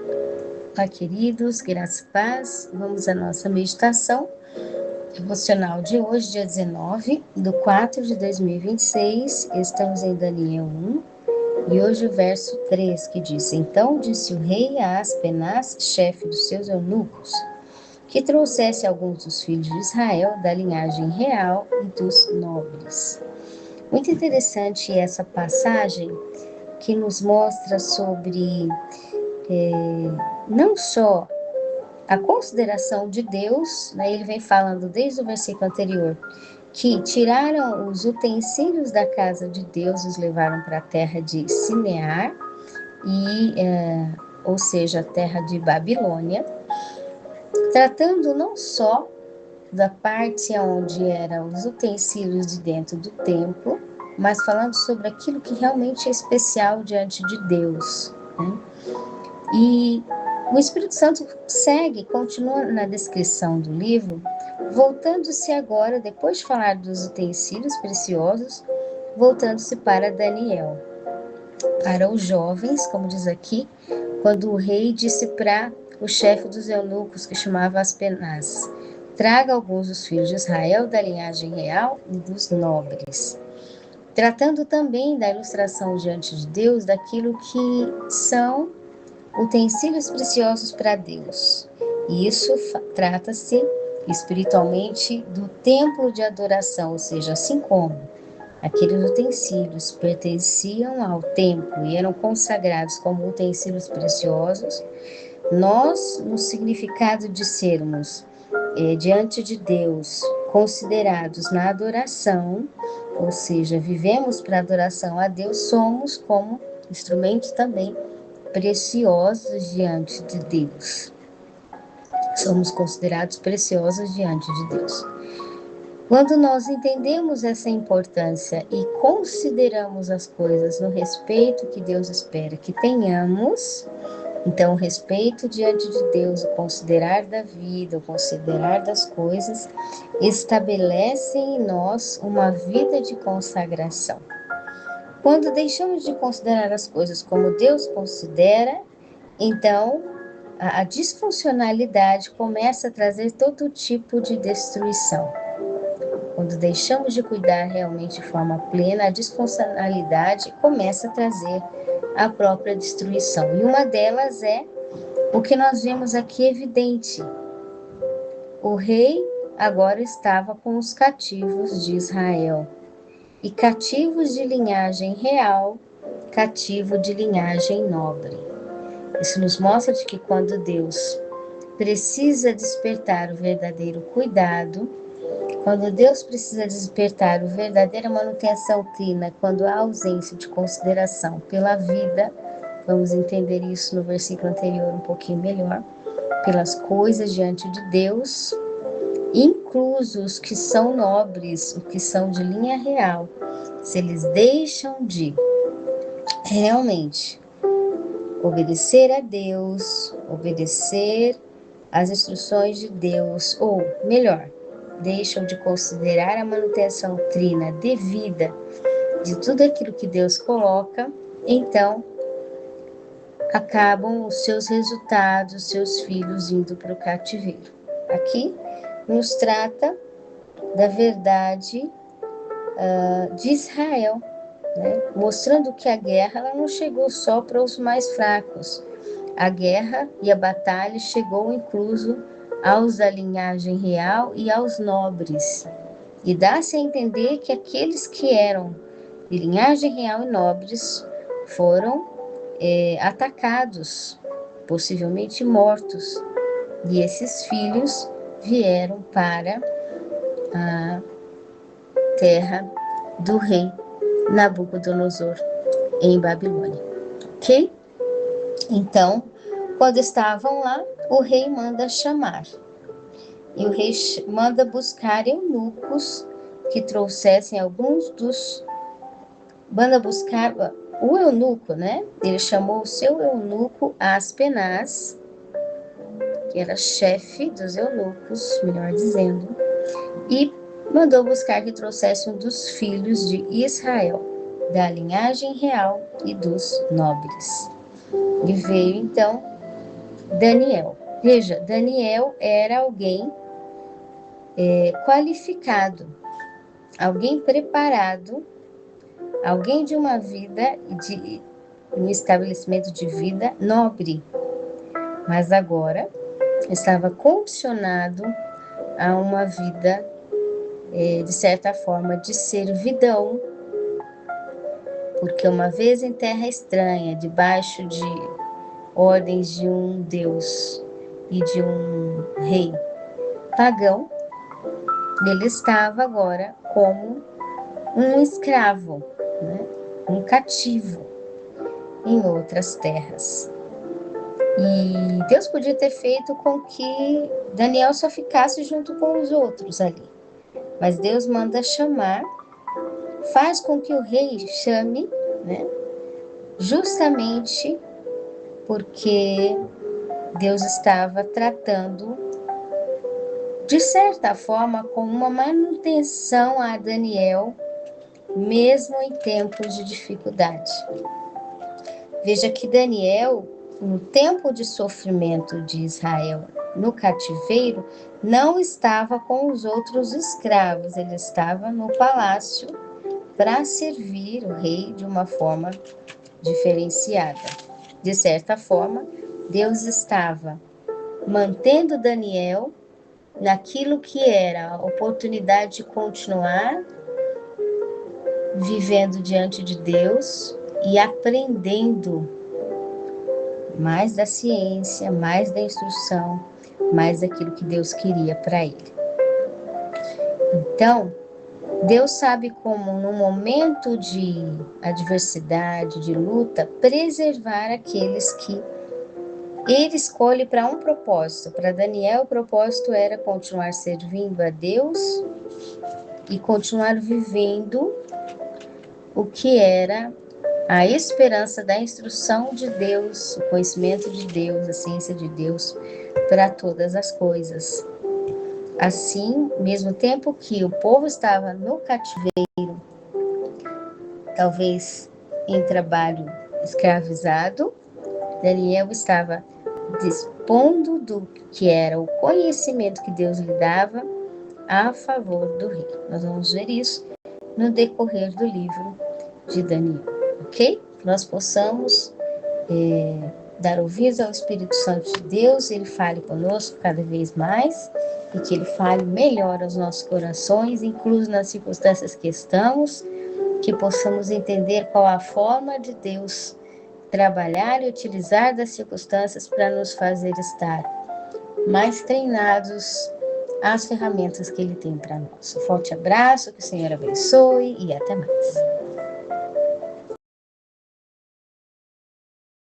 Olá, queridos, graça e paz. Vamos à nossa meditação devocional de hoje, dia 19/4/2026. Estamos em Daniel 1 e hoje o verso 3 que diz: Então disse o rei a Aspenaz, chefe dos seus eunucos, que trouxesse alguns dos filhos de Israel da linhagem real e dos nobres. Muito interessante essa passagem que nos mostra sobre não só a consideração de Deus, né, ele vem falando desde o versículo anterior, que tiraram os utensílios da casa de Deus e os levaram para a terra de Sinear, ou seja, a terra de Babilônia, tratando não só da parte onde eram os utensílios de dentro do templo, mas falando sobre aquilo que realmente é especial diante de Deus, né? E o Espírito Santo continua na descrição do livro, voltando-se agora, depois de falar dos utensílios preciosos, voltando-se para Daniel, para os jovens, como diz aqui, quando o rei disse para o chefe dos eunucos, que chamava Aspenaz: traga alguns dos filhos de Israel da linhagem real e dos nobres. Tratando também da ilustração diante de Deus daquilo que são utensílios preciosos para Deus. E isso trata-se espiritualmente do templo de adoração, ou seja, assim como aqueles utensílios pertenciam ao templo e eram consagrados como utensílios preciosos, nós, no significado de sermos diante de Deus considerados na adoração, ou seja, vivemos para adoração a Deus, somos como instrumentos também preciosos diante de Deus. Somos considerados preciosos diante de Deus. Quando nós entendemos essa importância e consideramos as coisas no respeito que Deus espera que tenhamos, então o respeito diante de Deus, o considerar da vida, o considerar das coisas, estabelecem em nós uma vida de consagração. Quando deixamos de considerar as coisas como Deus considera, então a disfuncionalidade começa a trazer todo tipo de destruição. Quando deixamos de cuidar realmente de forma plena, a disfuncionalidade começa a trazer a própria destruição. E uma delas é o que nós vemos aqui evidente. O rei agora estava com os cativos de Israel. E cativos de linhagem real, cativo de linhagem nobre. Isso nos mostra de que quando Deus precisa despertar o verdadeiro cuidado, quando Deus precisa despertar a verdadeira manutenção trina, quando há ausência de consideração pela vida, vamos entender isso no versículo anterior um pouquinho melhor, pelas coisas diante de Deus, inclusos os que são nobres, os que são de linha real, se eles deixam de realmente obedecer a Deus, obedecer às instruções de Deus, ou melhor, deixam de considerar a manutenção trina devida de tudo aquilo que Deus coloca, então acabam os seus resultados, seus filhos indo para o cativeiro. Aqui nos trata da verdade de Israel, né? Mostrando que a guerra ela não chegou só para os mais fracos. A guerra e a batalha chegou incluso aos da linhagem real e aos nobres. E dá-se a entender que aqueles que eram de linhagem real e nobres foram atacados, possivelmente mortos. E esses filhos vieram para a terra do rei Nabucodonosor em Babilônia. Ok? Então, quando estavam lá, o rei manda chamar. E o rei manda buscar eunucos que trouxessem alguns dos... Manda buscar o eunuco, né? Ele chamou o seu eunuco Aspenaz, que era chefe dos eunucos, melhor dizendo, e mandou buscar que trouxesse um dos filhos de Israel, da linhagem real e dos nobres. E veio então Daniel. Veja, Daniel era alguém qualificado, alguém preparado, alguém de uma vida, de um estabelecimento de vida nobre, mas agora estava condicionado a uma vida, de certa forma, de servidão, porque uma vez em terra estranha, debaixo de ordens de um Deus e de um rei pagão, ele estava agora como um escravo, né? Um cativo em outras terras. E Deus podia ter feito com que Daniel só ficasse junto com os outros ali. Mas Deus manda chamar, faz com que o rei chame, né? Justamente porque Deus estava tratando, de certa forma, com uma manutenção a Daniel, mesmo em tempos de dificuldade. Veja que Daniel, no tempo de sofrimento de Israel no cativeiro, não estava com os outros escravos, ele estava no palácio para servir o rei de uma forma diferenciada. De certa forma, Deus estava mantendo Daniel naquilo que era a oportunidade de continuar vivendo diante de Deus e aprendendo mais da ciência, mais da instrução, mais daquilo que Deus queria para ele. Então, Deus sabe como, no momento de adversidade, de luta, preservar aqueles que Ele escolhe para um propósito. Para Daniel, o propósito era continuar servindo a Deus e continuar vivendo o que era a esperança da instrução de Deus, o conhecimento de Deus, a ciência de Deus para todas as coisas. Assim, ao mesmo tempo que o povo estava no cativeiro, talvez em trabalho escravizado, Daniel estava dispondo do que era o conhecimento que Deus lhe dava a favor do rei. Nós vamos ver isso no decorrer do livro de Daniel, ok? Que nós possamos dar ouvidos ao Espírito Santo de Deus, ele fale conosco cada vez mais e que ele fale melhor aos nossos corações, incluso nas circunstâncias que estamos, que possamos entender qual a forma de Deus trabalhar e utilizar das circunstâncias para nos fazer estar mais treinados às ferramentas que Ele tem para nós. Um forte abraço, que o Senhor abençoe e até mais.